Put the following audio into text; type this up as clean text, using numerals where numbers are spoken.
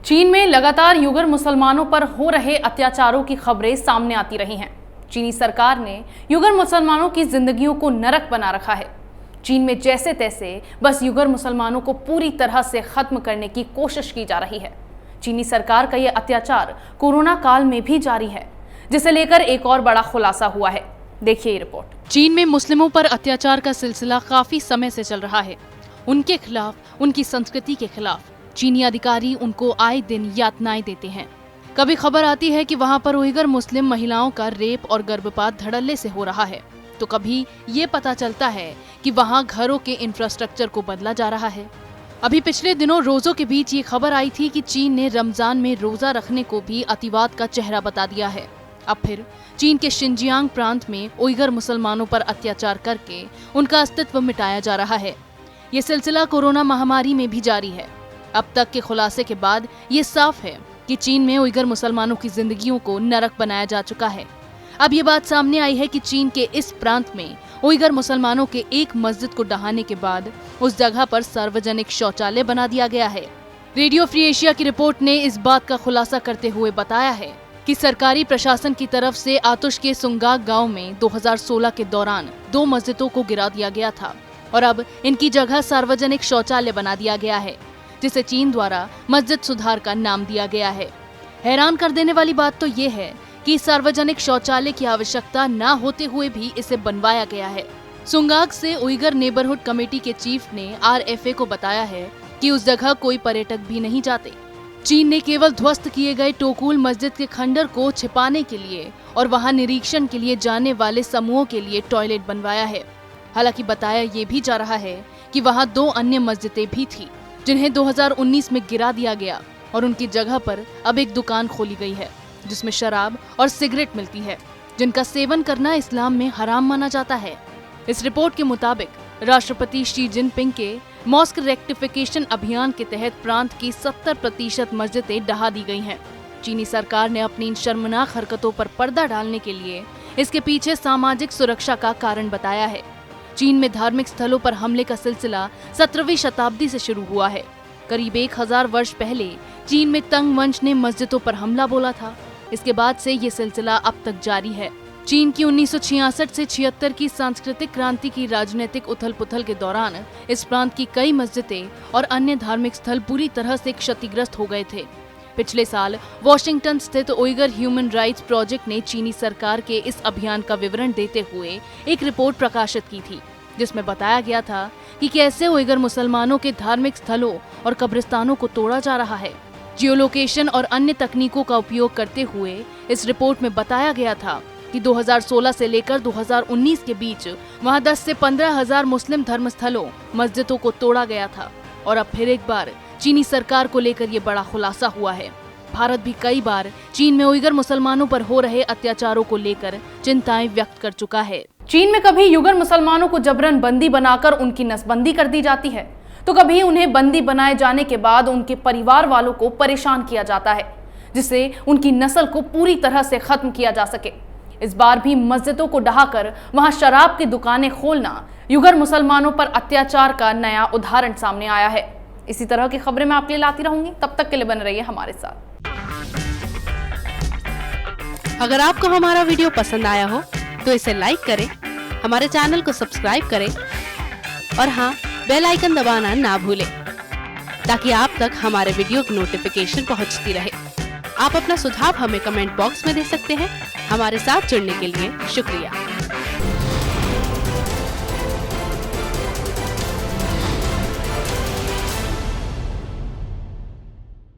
चीन में लगातार उइगर मुसलमानों पर हो रहे अत्याचारों की खबरें सामने आती रही हैं। चीनी सरकार ने उइगर मुसलमानों की जिंदगियों को नरक बना रखा है। चीन में जैसे तैसे बस उइगर मुसलमानों को पूरी तरह से खत्म करने की कोशिश की जा रही है। चीनी सरकार का यह अत्याचार कोरोना काल में भी जारी है, जिसे लेकर एक और बड़ा खुलासा हुआ है। देखिए ये रिपोर्ट। चीन में मुस्लिमों पर अत्याचार का सिलसिला काफी समय से चल रहा है। उनके खिलाफ, उनकी संस्कृति के खिलाफ चीनी अधिकारी उनको आए दिन यातनाएं देते हैं। कभी खबर आती है कि वहां पर उइगर मुस्लिम महिलाओं का रेप और गर्भपात धड़ल्ले से हो रहा है, तो कभी ये पता चलता है कि वहां घरों के इंफ्रास्ट्रक्चर को बदला जा रहा है। अभी पिछले दिनों रोजों के बीच ये खबर आई थी कि चीन ने रमजान में रोजा रखने को भी अतिवाद का चेहरा बता दिया है। अब फिर चीन के शिनजियांग प्रांत में उइगर मुसलमानों पर अत्याचार करके उनका अस्तित्व मिटाया जा रहा है। ये सिलसिला कोरोना महामारी में भी जारी है। अब तक के खुलासे के बाद ये साफ है कि चीन में उइगर मुसलमानों की जिंदगियों को नरक बनाया जा चुका है। अब ये बात सामने आई है कि चीन के इस प्रांत में उइगर मुसलमानों के एक मस्जिद को ढहाने के बाद उस जगह पर सार्वजनिक शौचालय बना दिया गया है। रेडियो फ्री एशिया की रिपोर्ट ने इस बात का खुलासा करते हुए बताया है कि सरकारी प्रशासन की तरफ से आतुश के सुंगाग गांव में 2016 के दौरान 2 मस्जिदों को गिरा दिया गया था और अब इनकी जगह सार्वजनिक शौचालय बना दिया गया है, जिसे चीन द्वारा मस्जिद सुधार का नाम दिया गया है। हैरान कर देने वाली बात तो ये है कि सार्वजनिक शौचालय की आवश्यकता न होते हुए भी इसे बनवाया गया है। सुंगाग से उइगर नेबरहुड कमेटी के चीफ ने RFA को बताया है कि उस जगह कोई पर्यटक भी नहीं जाते। चीन ने केवल ध्वस्त किए गए टोकुल मस्जिद के खंडर को छिपाने के लिए और वहां निरीक्षण के लिए जाने वाले समूहों के लिए टॉयलेट बनवाया है। हालांकि बताया ये भी जा रहा है कि वहां 2 अन्य मस्जिदें भी थी, जिन्हें 2019 में गिरा दिया गया और उनकी जगह पर अब एक दुकान खोली गई है जिसमें शराब और सिगरेट मिलती है, जिनका सेवन करना इस्लाम में हराम माना जाता है। इस रिपोर्ट के मुताबिक राष्ट्रपति शी जिनपिंग के मॉस्क रेक्टिफिकेशन अभियान के तहत प्रांत की 70% मस्जिदें ढहा दी गई हैं। चीनी सरकार ने अपनी इन शर्मनाक हरकतों पर पर्दा डालने के लिए इसके पीछे सामाजिक सुरक्षा का कारण बताया है। चीन में धार्मिक स्थलों पर हमले का सिलसिला 17वीं शताब्दी से शुरू हुआ है। करीब 1000 वर्ष पहले चीन में तंग वंश ने मस्जिदों पर हमला बोला था। इसके बाद से ये सिलसिला अब तक जारी है। चीन की 1966 से 76 की सांस्कृतिक क्रांति की राजनीतिक उथल-पुथल के दौरान इस प्रांत की कई मस्जिदें और अन्य धार्मिक स्थल पूरी तरह से क्षतिग्रस्त हो गए थे। पिछले साल वॉशिंगटन स्थित उइगर ह्यूमन राइट्स प्रोजेक्ट ने चीनी सरकार के इस अभियान का विवरण देते हुए एक रिपोर्ट प्रकाशित की थी, जिसमें बताया गया था कि कैसे उइगर मुसलमानों के धार्मिक स्थलों और कब्रिस्तानों को तोड़ा जा रहा है। जियोलोकेशन और अन्य तकनीकों का उपयोग करते हुए इस रिपोर्ट में बताया गया था कि 2016 से लेकर 2019 के बीच वहां 10 से 15,000 मुस्लिम धर्मस्थलों, मस्जिदों को तोड़ा गया था। और अब फिर एक बार चीनी सरकार को लेकर ये बड़ा खुलासा हुआ है। भारत भी कई बार चीन में उइगर मुसलमानों पर हो रहे अत्याचारों को लेकर चिंताएं व्यक्त कर चुका है। चीन में कभी उइगर मुसलमानों को जबरन बंदी बनाकर उनकी नसबंदी कर दी जाती है, तो कभी उन्हें बंदी बनाए जाने के बाद उनके परिवार वालों को परेशान किया जाता है, जिससे उनकी नस्ल को पूरी तरह से खत्म किया जा सके। इस बार भी मस्जिदों को ढहाकर वहां शराब की दुकानें खोलना उइगर मुसलमानों पर अत्याचार का नया उदाहरण सामने आया है। इसी तरह की खबरें मैं आपके लिए लाती रहूंगी। तब तक के लिए बने रहिए हमारे साथ। अगर आपको हमारा वीडियो पसंद आया हो तो इसे लाइक करें, हमारे चैनल को सब्सक्राइब करें और हाँ, बेल आइकन दबाना ना भूलें ताकि आप तक हमारे वीडियो की नोटिफिकेशन पहुंचती रहे। आप अपना सुझाव हमें कमेंट बॉक्स में दे सकते हैं। हमारे साथ जुड़ने के लिए शुक्रिया।